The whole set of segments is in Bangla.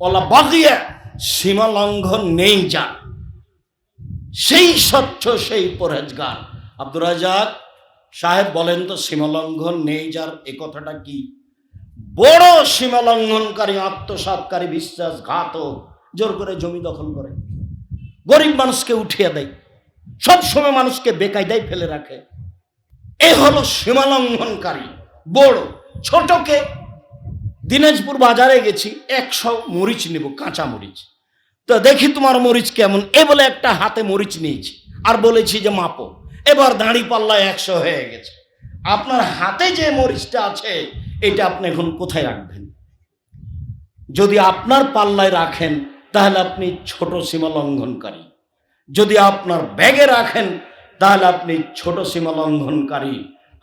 ওলা বাগিয়া, সীমা লঙ্ঘন নেই যার, সেই স্বচ্ছ, সেই পরহেজগার। আব্দুর রাজ্জাক সাহেব বলেন তো, সীমা লঙ্ঘন নেই যার এ কথাটা কি? বড় সীমা লঙ্ঘনকারী, আত্মসাৎকারী, বিশ্বাসঘাতক, জোর করে জমি দখল করে, গরিব মানুষকে উঠিয়ে দেয়, সবসময় মানুষকে বেকায়দায় ফেলে রাখে। এ হলো সীমা লঙ্ঘনকারী বড়। ছোটকে, দিনাজপুর বাজারে গেছি, 100 মরিচ নেব, কাঁচা মরিচ। তো দেখি তোমার মরিচ কেমন, এ বলে একটা হাতে মরিচ নিয়েছি আর বলেছি যে মাপো। এবার দাঁড়ি পাল্লায় 100 হয়ে গেছে। আপনার হাতে যে মরিচটা আছে এটা আপনি এখন কোথায় রাখবেন? যদি আপনার পাল্লায় রাখেন তাহলে আপনি ছোট সীমা লঙ্ঘনকারী, যদি আপনার ব্যাগে রাখেন তাহলে আপনি ছোট সীমা লঙ্ঘনকারী।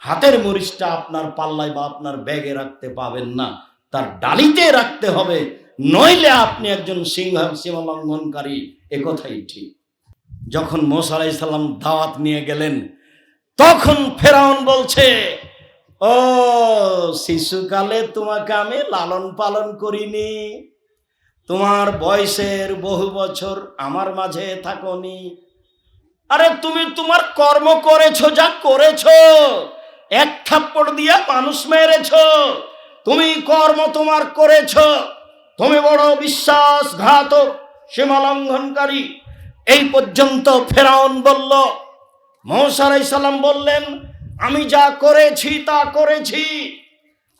হাতের মরিচটা আপনার পাল্লায় বা আপনার ব্যাগে রাখতে পাবেন না, তার ডালিতে রাখতে হবে, নইলে আপনি একজন সীমা লঙ্ঘনকারী। এ কথাই ঠিক। যখন মুসা আলাইহিস সালাম দাওয়াত নিয়ে গেলেন, তখন ফেরাউন বলছে, ও শিশুকালে তোমাকে আমি লালন পালন করিনি, তোমার বয়সের বহু বছর আমার মাঝে থাকনি। আরে তুমি তোমার কর্ম করেছো, যা করেছো, 1 থাপ্পড় দিয়ে মানুষ মেরেছো, তুমি কর্ম তোমার করেছো, তুমি বড় বিশ্বাসঘাতক, সীমা লঙ্ঘনকারী। এই পর্যন্ত ফেরাউন বলল। মুসা আলাইহিস সালাম বললেন, আমি যা করেছি তা করেছি,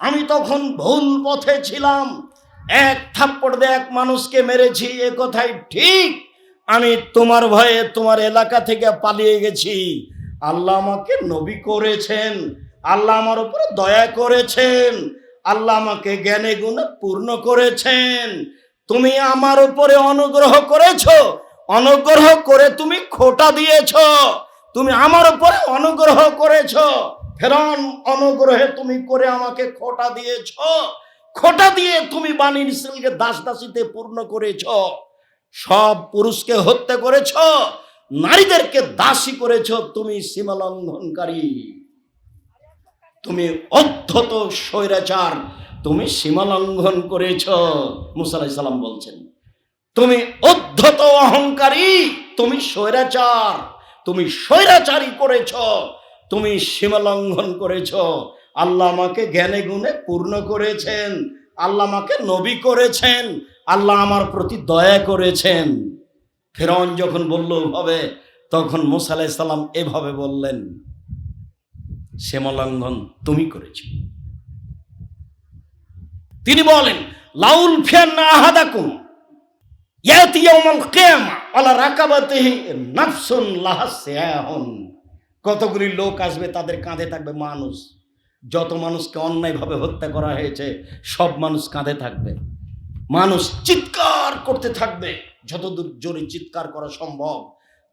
আমি তখন ভুল পথে ছিলাম, 1 থাপ্পড় দিয়ে 1 মানুষকে মেরেছি, এ কথাই ঠিক। আমি তোমার ভয়ে তোমার এলাকা থেকে পালিয়ে গেছি। আল্লাহ আমাকে নবী করেছেন, আল্লাহ আমার উপরে দয়া করেছেন, আল্লাহ আমাকে জ্ঞানে গুণে পূর্ণ করেছেন। তুমি আমার উপরে অনুগ্রহ করেছো, অনুগ্রহ করে তুমি খোটা দিয়েছো, তুমি আমার উপরে অনুগ্রহ করেছো। ফেরাউন, অনুগ্রহে তুমি করে আমাকে খোটা দিয়েছো, খোটা দিয়ে তুমি বানি ইসরাইলকে দাস দাসীতে পূর্ণ করেছো, সব পুরুষকে হত্যা করেছ, নারীদেরকে দাসী করেছ, তুমি সীমা লঙ্ঘনকারী, তুমি অধ্যত স্বৈরাচার, তুমি সীমা লঙ্ঘন করেছ। মুসা আলাইহিস সালাম বলছেন, তুমি অধ্যত অহংকারী, তুমি স্বৈরাচার, তুমি স্বৈরাচারী করেছ, তুমি সীমা লঙ্ঘন করেছ। আল্লাহ আমাকে জ্ঞানে গুণে পূর্ণ করেছেন, আল্লাহ আমাকে নবী করেছেন, আল্লাহ আমার প্রতি দয়া করেছেন। ফেরাউন যখন বলল হবে, তখন মুসা আলাইহিস সালাম এভাবে বললেন, সীমা লঙ্ঘন তুমি করেছ। তিনি বলেন, লাউল ফিয়ান্না আহাদাকুম ইয়াতি ইয়াউমাল কিয়ামা আলা রাকাবাতিহি নাফসুন লাহা সিয়াহুন। কতগুলি লোক আসবে, তাদের কাঁধে থাকবে মানুষ। যত মানুষকে অন্যায়ভাবে হত্যা করা হয়েছে সব মানুষ কাঁধে থাকবে, মানুষ চিৎকার করতে থাকবে, যতদূর জোরে চিৎকার করা সম্ভব,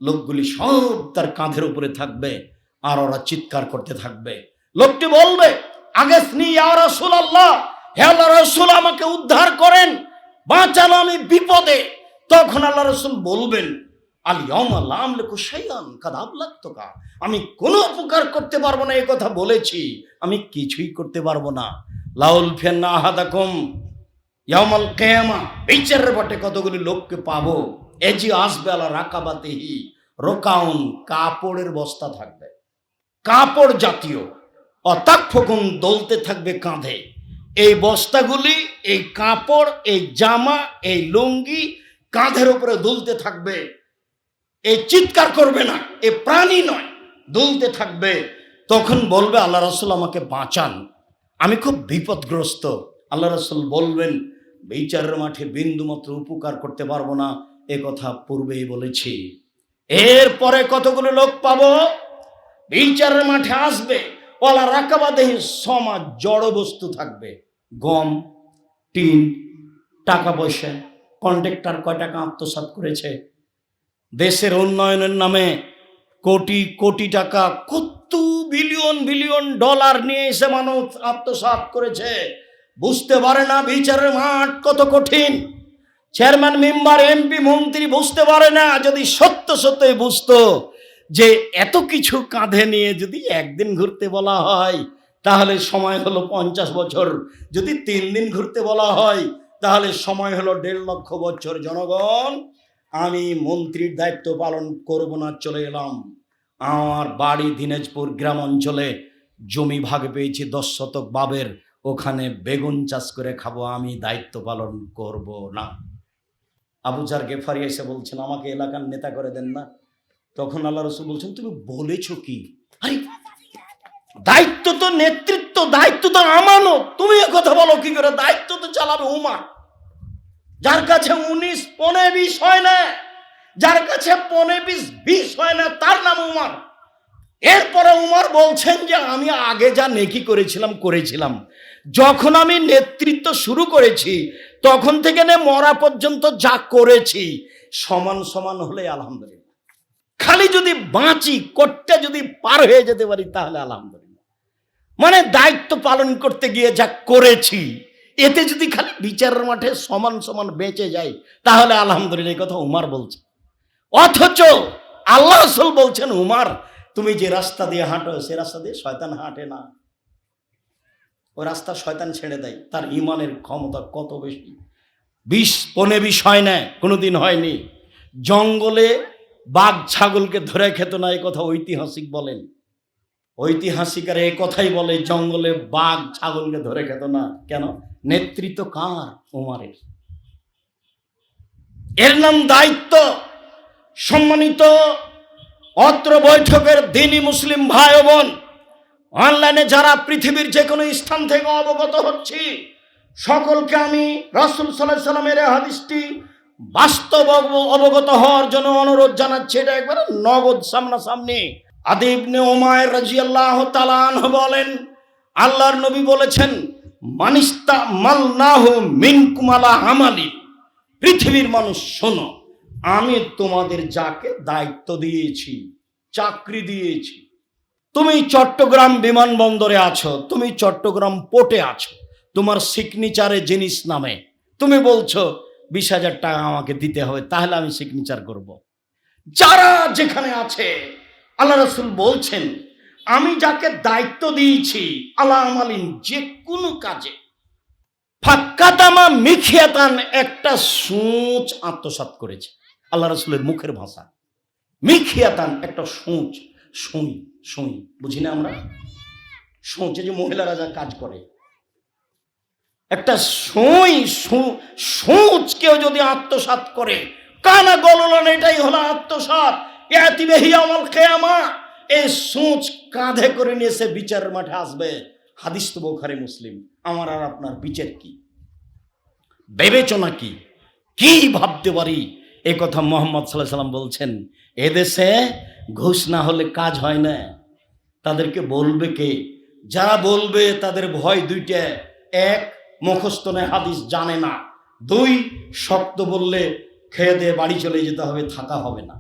লোকগুলি সব তার কাঁধের উপরে থাকবে আর ওরা চিৎকার করতে থাকবে। লোকটি বলবে, আগেসনি ইয়া রাসূলুল্লাহ, হে আল্লাহর রাসূল আমাকে উদ্ধার করেন, বাঁচান, আমি বিপদে। তখন আল্লাহ রাসূল বলবেন, আল ইয়াউমা লা আমলিকু শাইআন কাদ আবলাগতুকা, আমি কোনো উপকার করতে পারবো না, এই কথা বলেছি, আমি কিছুই করতে পারবো না। লাউল ফিয়ান্না আহাদাকুম ইয়াউমাল কিয়ামা, বিচারের বটে কতগুলি লোককে পাবো, এজি আসবে আলা রাকাবাতিহি রোকাউন, কাপড়ের বস্তা থাকবে, কাপড় জাতীয়, অতাকফুকুন দলতে থাকবে কাঁধে। এই বস্তাগুলি, এই কাপড়, এই জামা, এই লুঙ্গি কাঁধের উপরে দুলতে থাকবে। এই চিৎকার করবে না, এ প্রাণী নয়, দুলতে থাকবে। তখন বলবে, আল্লাহ রাসূল আমাকে বাঁচান, আমি খুব বিপদগ্রস্ত। আল্লাহ রাসূল বলবেন, বিচারের মাঠে বিন্দুমাত্র উপকার করতে পারবো না, এ কথা পূর্বেই বলেছি। এরপরে কতগুলো লোক পাবো, বিচারের মাঠে আসবে, ওয়ালা রাকাবাতিহি সমাজ, জড় বস্তু থাকবে, গম, টিন, টাকা পয়সা। কন্ট্রাক্টর কয় টাকা আত্মসাৎ করেছে, দেশের উন্নয়নের নামে কোটি কোটি টাকা, কত বিলিয়ন বিলিয়ন ডলার নিয়ে এসে মানুষ আত্মসাৎ করেছে, বুঝতে পারে না বিচারের মাঠ কত কঠিন। চেয়ারম্যান, মেম্বার, এমপি, মন্ত্রী বুঝতে পারে না। যদি সত্য সত্যই বুঝতো যে এত কিছু কাঁধে নিয়ে যদি একদিন ঘুরতে বলা হয় তাহলে সময় হলো 50 বছর, যদি 3 দিন ঘুরতে বলা হয় তাহলে সময় হলো 1.5 লক্ষ বছর। জনগণ, আমি মন্ত্রীর দায়িত্ব পালন করব না, চলে এলাম। আমার বাড়ি দিনাজপুর গ্রাম অঞ্চলে, জমি ভাগ পেয়েছি 10 শতক বাবের, ওখানে বেগুন চাষ করে খাবো, আমি দায়িত্ব পালন করব না। আবু জার গেফারি এসে বলছেন, আমাকে এলাকার নেতা করে দেন না। তখন আল্লাহ রাসূল বলছেন, তুমি বলেছো কি? আরে দায়িত্ব তো নেতৃত্ব, দায়িত্ব তো আমানত, তুমি এ কথা বলো কি করে? দায়িত্ব তো চালাবে উমার, যার কাছে 19 15 20 হয় না, যার কাছে 15 20 হয় না, তার নাম উমার। এরপরে উমর বলছেন যে আমি আগে যা নেকি করেছিলাম, যখন আমি নেতৃত্ব শুরু করেছি তখন থেকে মরা পর্যন্ত যা করেছি সমান সমান হলে আলহামদুলিল্লাহ। খালি যদি বাঁচি, কোটটা যদি পার হয়ে যেতে পারি তাহলে আলহামদুলিল্লাহ। মানে দায়িত্ব পালন করতে গিয়ে যা করেছি, এতে যদি খালি বিচারের মাঠে সমান সমান বেঁচে যাই তাহলে আলহামদুলিল্লাহ। এই কথা উমর বলছে। অথচ আল্লাহ রাসূল বলছেন, উমর তুমি যে রাস্তা দিয়ে হাঁটো সে রাস্তা দিয়ে শয়তান হাঁটে না, ওই রাস্তা শয়তান ছেড়ে দেয়। তার ইমানের ক্ষমতা কত বেশি! 20 15 হয় না, কোনোদিন হয়নি। জঙ্গলে বাঘ ছাগলকে ধরে খেত না, এই কথা ঐতিহাসিক বলেন। ঐতিহাসিকরা এই কথাই বলে, জঙ্গলে বাঘ ছাগলকে ধরে খেত না। কেন? নেতৃত্ব কার? উমরের। এর নাম দায়িত্ব। সম্মানিত অত্র বৈঠকের দিনী মুসলিম ভাই ও বোন, অনলাইনে যারা পৃথিবীর যে কোনো স্থান থেকে অবগত হচ্ছি, সকলকে আমি রাসূল সাল্লাল্লাহু আলাইহি সাল্লামের হাদিসটি বাস্তব অবগত হওয়ার জন্য অনুরোধ জানাচ্ছি। এটা একবারে নগদ সামনাসামনি। আদি ইবনে উমাইর রাদিয়াল্লাহু তাআলা আনহু বলেন, আল্লাহর নবী বলেছেন, মানিস্তা মালনাহু মিনকুম আলা আমালি, পৃথিবীর মানুষ শোনো, আমি তোমাদের যাকে দায়িত্ব দিয়েছি, চাকরি দিয়েছি, তুমি চট্টগ্রাম বিমানবন্দরে আছো, তুমি চট্টগ্রাম পোর্টে আছো, তোমার সিগনেচারে জিনিস নামে, তুমি বলছো 20,000 টাকা আমাকে দিতে হবে, তাহলে আমি সিগনেচার করব। যারা যেখানে আছে, আল্লাহ রাসূল বলছেন, আমি যাকে দায়িত্ব দিয়েছি আলা আমালিন, যে কোনো কাজে, ফাক্কাতামা মিখিয়াতান, একটা সূচ আত্মসাৎ করেছে। আল্লাহ রাসূলের মুখের ভাষা। মিখিয়াতান একটা সূচ, সুই, সুই বুঝি না আমরা? সূচে যে মহিলারা যা কাজ করে, একটা সুই, সূচ কেউ যদি আত্মসাৎ করে, কানা গললান, এটাই হলো আত্মসাৎ। ইয়াতি বিহি ইয়াউমাল কিয়ামা, এই সূচ কাঁধে করে নিয়ে সে বিচারের মাঠে আসবে। হাদিস তো বুখারী মুসলিম। আমার আর আপনার বিচার কি, বিবেচনা কি, কি ভাবতে পারি? এ কথা মুহাম্মদ সাল্লাল্লাহু আলাইহি সাল্লাম বলছেন। এদেশে ঘুষ না হলে কাজ হয় না। তাদেরকে বলবে কে? যারা বলবে তাদের ভয় দুইটা: এক, মুখস্থ নয়, হাদিস জানে না; দুই, শক্ত বললে খেয়ে দিয়ে বাড়ি চলে যেতে হবে, থাকা হবে না।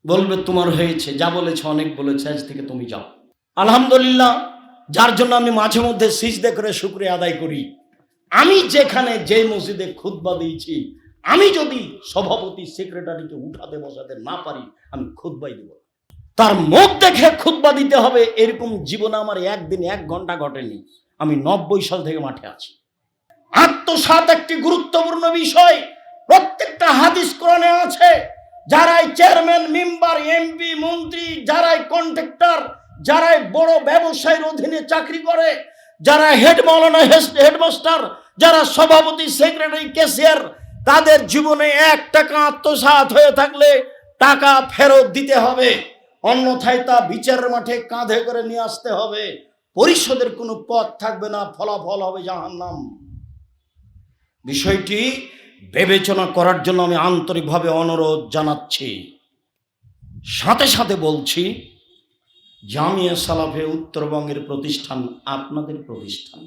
বলবে তোমার হয়েছে, যা বলেছে অনেক বলেছে, আজ থেকে তুমি যাও। আলহামদুলিল্লাহ, যার জন্য আমি মাঝে মধ্যে সিজদা করে শুকরিয়া আদায় করি। আমি যেখানে যে মসজিদে খুতবা দিয়েছি, আমি যদি সভাপতি সেক্রেটারিকে উঠাতে বসাতে না পারি, আমি খুতবাই দেব। তার মুখ দেখে খুতবা দিতে হবে এরকম জীবনে আমার একদিন 1 ঘন্টা ঘটেনি। আমি 90 সাল থেকে মাঠে আছি। আত্মসাৎ একটি গুরুত্বপূর্ণ বিষয়। প্রত্যেকটা হাদিস কোরআনে আছে। যারাই চেয়ারম্যান, মেম্বার, এমপি, মন্ত্রী, যারাই কন্ট্রাক্টর, যারাই বড় ব্যবসায়ীর অধীনে চাকরি করে, যারা হেড মাওলানা, হেডমাস্টার, যারা সভাপতি, সেক্রেটারি, ক্যাশিয়ার, তাদের জীবনে 1 টাকা আত্মসাৎ হয়ে থাকলে টাকা ফেরত দিতে হবে, অন্যথায় তা বিচারের মাঠে কাঁধে করে নিয়ে আসতে হবে। পরিশোধের কোনো পথ থাকবে না, ফলাফল হবে জাহান্নাম। বিষয়টি বিবেচনা করার জন্য আমি আন্তরিকভাবে অনুরোধ জানাচ্ছি। সাথে সাথে বলছি, জামিয়া সালাফিয়া উত্তরবঙ্গের প্রতিষ্ঠান, আপনাদের প্রতিষ্ঠান।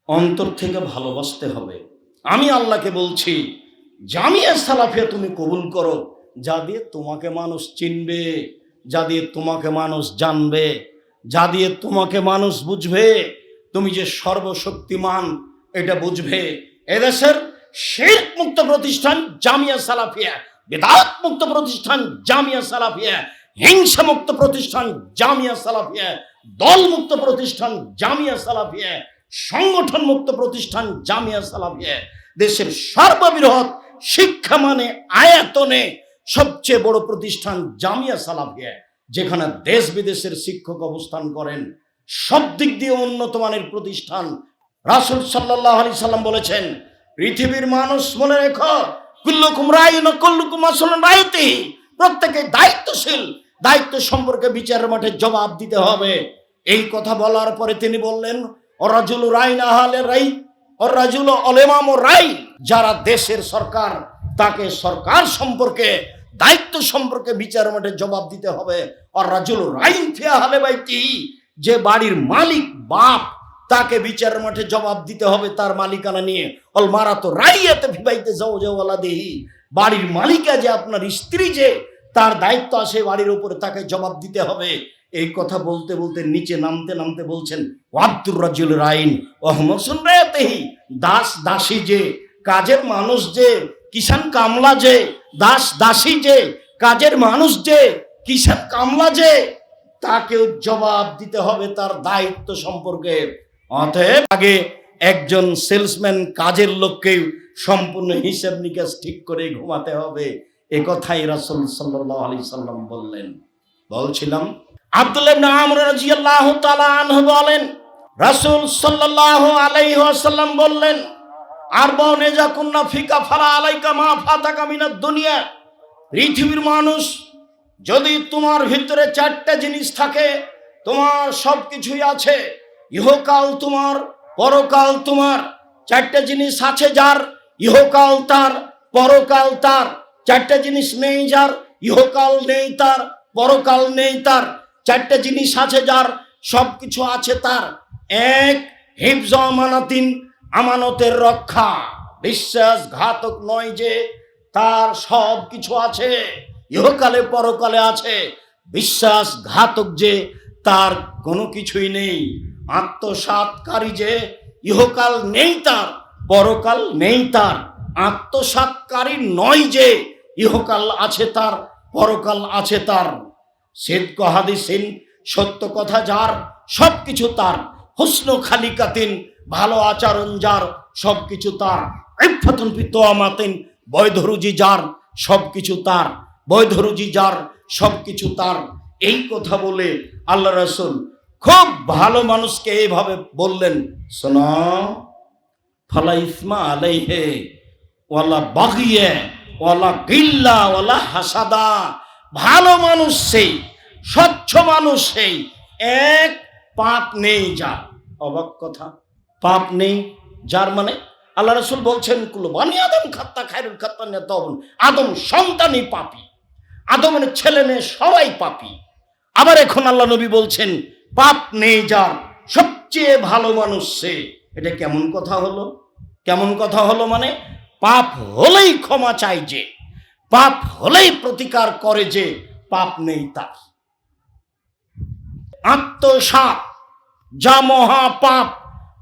অন্তর থেকে ভালোবাসতে হবে। আমি আল্লাহকে বলছি, জামিয়া সালাফিয়া তুমি কবুল করো, যা দিয়ে তোমাকে মানুষ চিনবে, যা দিয়ে তোমাকে মানুষ জানবে, যা দিয়ে তোমাকে মানুষ বুঝবে তুমি যে সর্বশক্তিমান, এটা বুঝবে। এদেশের শিরক মুক্ত প্রতিষ্ঠান জামিয়া সালাফিয়া, বিদআত মুক্ত প্রতিষ্ঠান জামিয়া সালাফিয়া, হিংসা মুক্ত প্রতিষ্ঠান জামিয়া সালাফিয়া, দল মুক্ত প্রতিষ্ঠান জামিয়া সালাফিয়া। সংগঠন মুক্ত প্রতিষ্ঠান জামিয়া সালাফিয়া দেশের সর্ববৃহৎ শিক্ষা মানে আয়তনে সবচেয়ে বড় প্রতিষ্ঠান জামিয়া সালাফিয়া, যেখানে দেশ বিদেশের শিক্ষক অবস্থান করেন, সব দিক দিয়ে উন্নত মানের প্রতিষ্ঠান। রাসূল সাল্লাল্লাহু আলাইহি সাল্লাম বলেছেন, পৃথিবীর মানুষ মনে রেখো, কুল্লুকুম রাইন ওয়া কুল্লুকুম মাসউলুন আন রাইয়াতিহি, প্রত্যেকে দায়িত্বশীল, দায়িত্ব সম্পর্কে বিচারের মাঠে জবাব দিতে হবে। এই কথা বলার পরে তিনি বললেন, ওয়ারাজুলু রাইন আহলে রাই ওয়ারাজুলু উলামাউ রাই, যারা দেশের সরকার তাকে সরকার সম্পর্কে দায়িত্ব সম্পর্কে বিচারের মাঠে জবাব দিতে হবে। ওয়ারাজুলু রাইন ফি আহলি বাইতিহি, যে বাড়ির মালিক বাপ তাকে বিচারের মাঠে জবাব দিতে হবে তার মালিকানা নিয়ে। অল মারাতু রাইয়াতে ফি বাইতি যাওজা ওয়ালাদিহি, বাড়ির মালিকা যে আপনার স্ত্রী, যে তার দায়িত্ব আছে বাড়ির উপরে, তাকে জবাব দিতে হবে। এই কথা বলতে বলতে নিচে নামতে নামতে বলছেন, ওয়াব্দুর রাজুল রাইন ওহমসুন রায়াতেহি, দাস দাসী যে, কাজের মানুষ যে, কিষান কামলা যে, দাস দাসী যে, কাজের মানুষ যে, কিষান কামলা যে, তাকেও জবাব দিতে হবে তার দায়িত্ব সম্পর্কে। অতএব আগে একজন সেলসম্যান কাজের লোককে সম্পূর্ণ হিসাব নিকাশ ঠিক করে ঘুমাতে হবে। এ কথাই রাসূল সাল্লাল্লাহু আলাইহি সাল্লাম বললেন। বলছিলাম, আব্দুল্লাহ ইবনে আমর রাদিয়াল্লাহু তাআলা আনহু বলেন, রাসূল সাল্লাল্লাহু আলাইহি ওয়াসাল্লাম বললেন, আরবাউন ইযা কুন্না ফিকা ফালা আলাইকা মা ফাতাকা মিনাদ দুনিয়া, পৃথিবীর মানুষ, যদি তোমার ভিতরে চারটা জিনিস থাকে, তোমার সব কিছুই আছে, ইহকাল তোমার, পরকাল তোমার। চারটা জিনিস আছে যার, ইহকাল তার, পরকাল তার। চারটা জিনিস নেই যার, ইহকাল নেই তার, পরকাল নেই তার। চারটা জিনিস আছে যার, সব কিছু আছে তার। এক, হিফজ আমানাতিন, আমানতের রক্ষা, বিশ্বাসঘাতক নয় যে তার সব কিছু আছে, ইহকালে পরকালে আছে। বিশ্বাসঘাতক যে তার কোনো কিছুই নেই। আত্মসাৎকারী যে, ইহকাল নেই তার, পরকাল নেই তার। আত্মসাৎকারী নয় যে ইহকাল আছে তার, পরকাল আছে তার। সিদক হাদিসিন, সত্য কথা যার, সব কিছু তার। হুসনু খালিকাতিন, ভালো আচরণ যার, সব কিছু তার। ইফাতুন ফি তুআমাতিন, বৈধরুজি যার, সব কিছু তার। বৈধরুজি যার, সব কিছু তার। এই কথা বলে আল্লাহ রাসূল খুব ভালো মানুষকে এইভাবে বললেন, শোনো, ফালা ইসমা আলাইহি ওয়ালা বাগিয়া ওয়ালা গিল্লা ওয়ালা হাসাদা। ভালো মানুষ সেই, স্বচ্ছ মানুষ সেই, এক, পাপ নেই যার। অবাক কথা, পাপ নেই যার মানে আল্লাহ রাসূল বলছেন, কুল্লু বানি আদম খাত্তা খায়রুল খাত্তান ইয়াতাউবুন, আদম সন্তানই পাপী, আদমের ছেলে মেয়ে সবাই পাপী। আবার এখন আল্লাহ নবী বলছেন, পাপ নেই যার, সবচেয়ে ভালো মানুষ সে। এটা কেমন কথা হলো? কেমন কথা হলো মানে, পাপ হলেই ক্ষমা চাই যে, পাপ হলেই প্রতিকার করে যে, পাপ নেই তার। আত্মসাৎ যা মহা পাপ,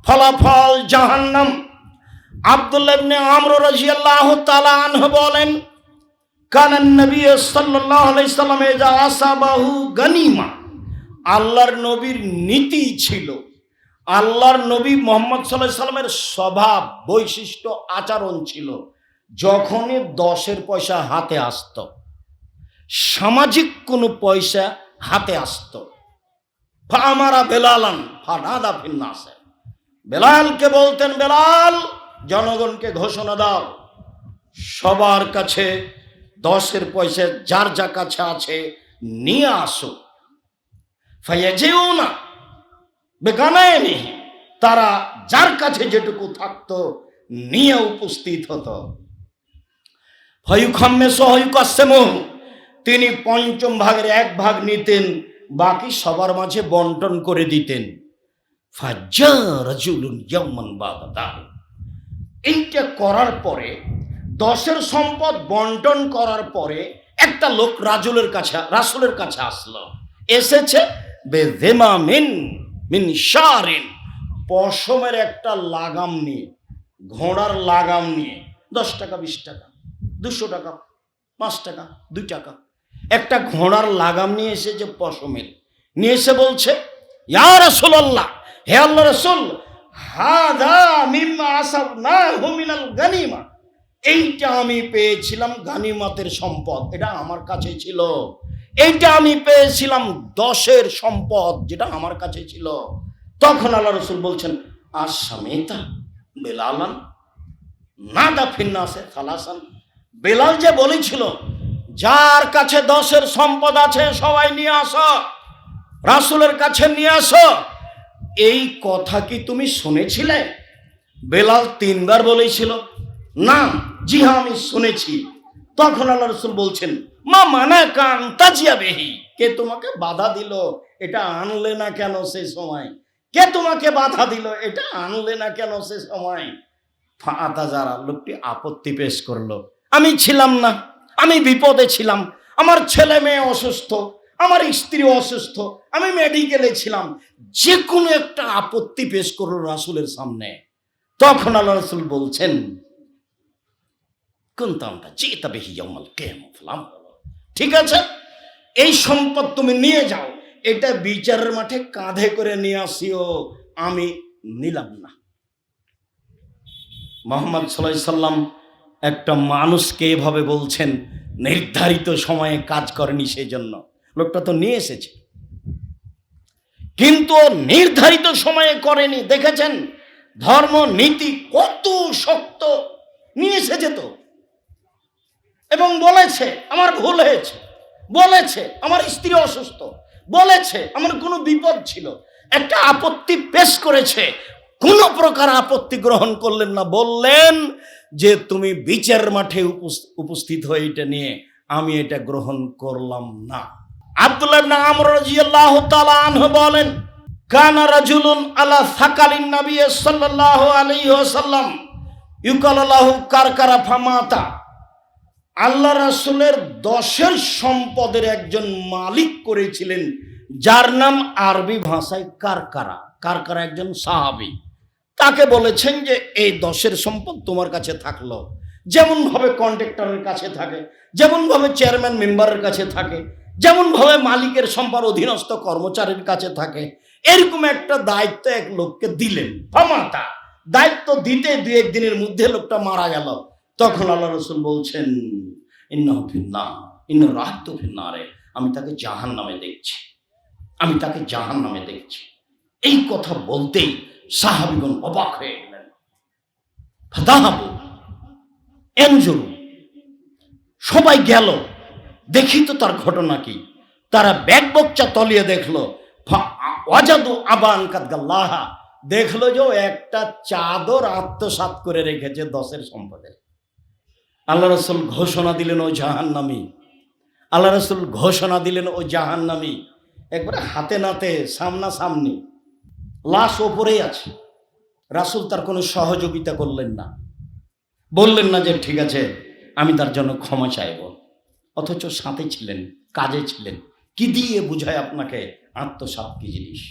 ফলাফল জাহান্নাম। আব্দুল্লাহ ইবনে আমর রাদিয়াল্লাহু তাআলা আনহু বলেন, কানান নবী সাল্লাল্লাহু আলাইহি সাল্লাম ইযা আসাবাহু গনিমা, আল্লাহর নবীর নীতি ছিল, আল্লাহর নবী মুহাম্মদ সাল্লাল্লাহু আলাইহি সাল্লামের স্বভাব, বৈশিষ্ট্য, আচরণ ছিল, যখনই 10-এর পয়সা হাতে আসতো, সামাজিক কোনো পয়সা হাতে আসতো, ফামারা বেলালান ফানাদা ফিন্নাসে, বেলালকে বলতেন, বেলাল জনগণকে ঘোষণা দাও, সবার কাছে 10-এর পয়সা যার যা কাছে আছে নিয়ে আসো। ফায়াজিউনা বেগানায়নি, তারা যার কাছে যেটুকু থাকতো নিয়ে উপস্থিত হতো। ফায়ুখাম্মেসু হায়ুকাসসিমু, তিনি 5ম ভাগের 1 ভাগ নিতেন, বাকি সবার মাঝে বন্টন করে দিতেন। ফাজ্জা রাজুলুন ইয়াওমান বাদা দালিক, এইটা করার পরে, 10-এর সম্পদ বন্টন করার পরে একটা লোক রাসূলের কাছে আসলো। এসেছে বেযিমামিন মিন শারিন, পশমের একটা লাগাম নিয়ে, ঘোড়ার লাগাম নিয়ে। 10 টাকা, 20 টাকা, 200 টাকা, 5 টাকা, 2 টাকা, একটা ঘোড়ার লাগাম নিয়ে এসেছে, পশমের নিয়ে এসে বলছে, ইয়া রাসূলুল্লাহ, হে আল্লাহর রাসূল, হাদা মিম্মা আসাবনাহু মিনাল গানিমা, এইটা আমি পেয়েছিলাম গানিমতের সম্পদ, এটা আমার কাছে ছিল। এইটা আমি পেয়েছিলাম 10-এর সম্পদ, যেটা আমার কাছে ছিল। তখন আল্লাহ রাসূল বলছেন, আসামিতা বেলালান নাদা ফিন্নাসে সালাসান, বেলাল যে বলেছিল যার কাছে 10-এর সম্পদ আছে সবাই নিয়ে আসো, রাসূলের কাছে নিয়ে আসো, এই কথা কি তুমি শুনেছিলে? বেলাল 3বার বলেছিল, না জি হ্যাঁ আমি শুনেছি। তখন আল্লাহ রাসূল বলছেন, মা মানা কান তাজিয়া বেহি, কে তোমাকে বাধা দিল এটা আনলে না কেন সে সময়? কে তোমাকে বাধা দিল এটা আনলে না কেন সে সময়? ফাতা যারা, লোকটি আপত্তি পেশ করলো, আমি ছিলাম না, আমি বিপদে ছিলাম, আমার ছেলে মেয়ে অসুস্থ, আমার স্ত্রী অসুস্থ, আমি মেডিকেলে ছিলাম, যে কোনো একটা আপত্তি পেশ করলো রাসূলের সামনে। তখন আল্লাহ রাসূল বলছেন, কুনতামটা জিতা বিহি ইয়াউমাল কিয়ামা ফালাম, ঠিক আছে এই সম্পদ তুমি নিয়ে যাও, এটা বিচারের মাঠে কাঁধে করে নিয়ে আসিও, আমি নিলাম না। মুহাম্মদ সাল্লাল্লাহু আলাইহি সাল্লাম একটা মানুষকে এভাবে বলছেন, নির্ধারিত সময়ে কাজ করেনি, সেই জন্য লোকটা তো নিয়ে এসেছে, কিন্তু নির্ধারিত সময়ে করেনি। দেখেছেন ধর্ম নীতি কত শক্ত, নিয়ে এসেছে তো, এবং বলেছে আমার ভুল হয়েছে, বলেছে আমার স্ত্রী অসুস্থ, বলেছে আমার কোনো বিপদ ছিল, একটা আপত্তি পেশ করেছে, কোনো প্রকার আপত্তি গ্রহণ করলেন না, বললেন যে তুমি বিচার মাঠে উপস্থিত হয়ে এটা নিয়ে, আমি এটা গ্রহণ করলাম না। আব্দুল্লাহ ইবনে আমর রাদিয়াল্লাহু তাআলা আনহু বলেন, কানা রাজুলুন আলা সাকালিন নবী সাল্লাল্লাহু আলাইহি ওয়াসাল্লাম ইউকাল লাহু কারকারা ফামাতা, আল্লাহ রাসূলের 10-এর সম্পদের একজন মালিক করেছিলেন, যার নাম আরবি ভাষায় কারকারা। কারকারা একজন সাহাবী, তাকে বলেছেন যে এই 10-এর সম্পদ তোমার কাছে থাকলো, যেমন ভাবে কন্ট্রাক্টরের কাছে থাকে, যেমন ভাবে চেয়ারম্যান মেম্বারের কাছে থাকে, যেমন ভাবে মালিকের সম্পদ অধীনস্থ কর্মচারীর কাছে থাকে, এরকম একটা দায়িত্ব এক লোককে দিলেন। ফামাতা, দায়িত্ব দিতে 2-1 দিনের মধ্যে লোকটা মারা গেল। তখন আল্লাহ রাসূল বলছেন, ইন্নাহু ফিন্নার, ইন্না রাহতু ফিন্নারে, আমি তাকে জাহান্নামে দেখছি, আমি তাকে জাহান্নামে দেখছি। এই কথা বলতেই সাহাবীগণ অবাক হয়ে গেলেন। ফাদাহাবু এনজুরু, সবাই গেল দেখি তো তার ঘটনা কি। তারা ব্যাগ বকচা তলিয়ে দেখলো, ওয়াজাদু আবান কাদগাল্লাহা, দেখলো যে একটা চাদর আত্মসাৎ করে রেখেছে 10-এর সম্পদের। আল্লাহ রাসূল ঘোষণা দিলেন ও জাহান্নামী, আল্লাহ রাসূল ঘোষণা দিলেন ও জাহান্নামী, একবারে হাতে নাতে সামনাসামনি, লাশ ওপরেই আছে। রাসূল তার কোনো সহযোগিতা করলেন না, বললেন না যে ঠিক আছে আমি তার জন্য ক্ষমা চাইব, অথচ সাথে ছিলেন, কাজে ছিলেন। কি দিয়ে বুঝায় আপনাকে আত্মসাৎ কি জিনিস?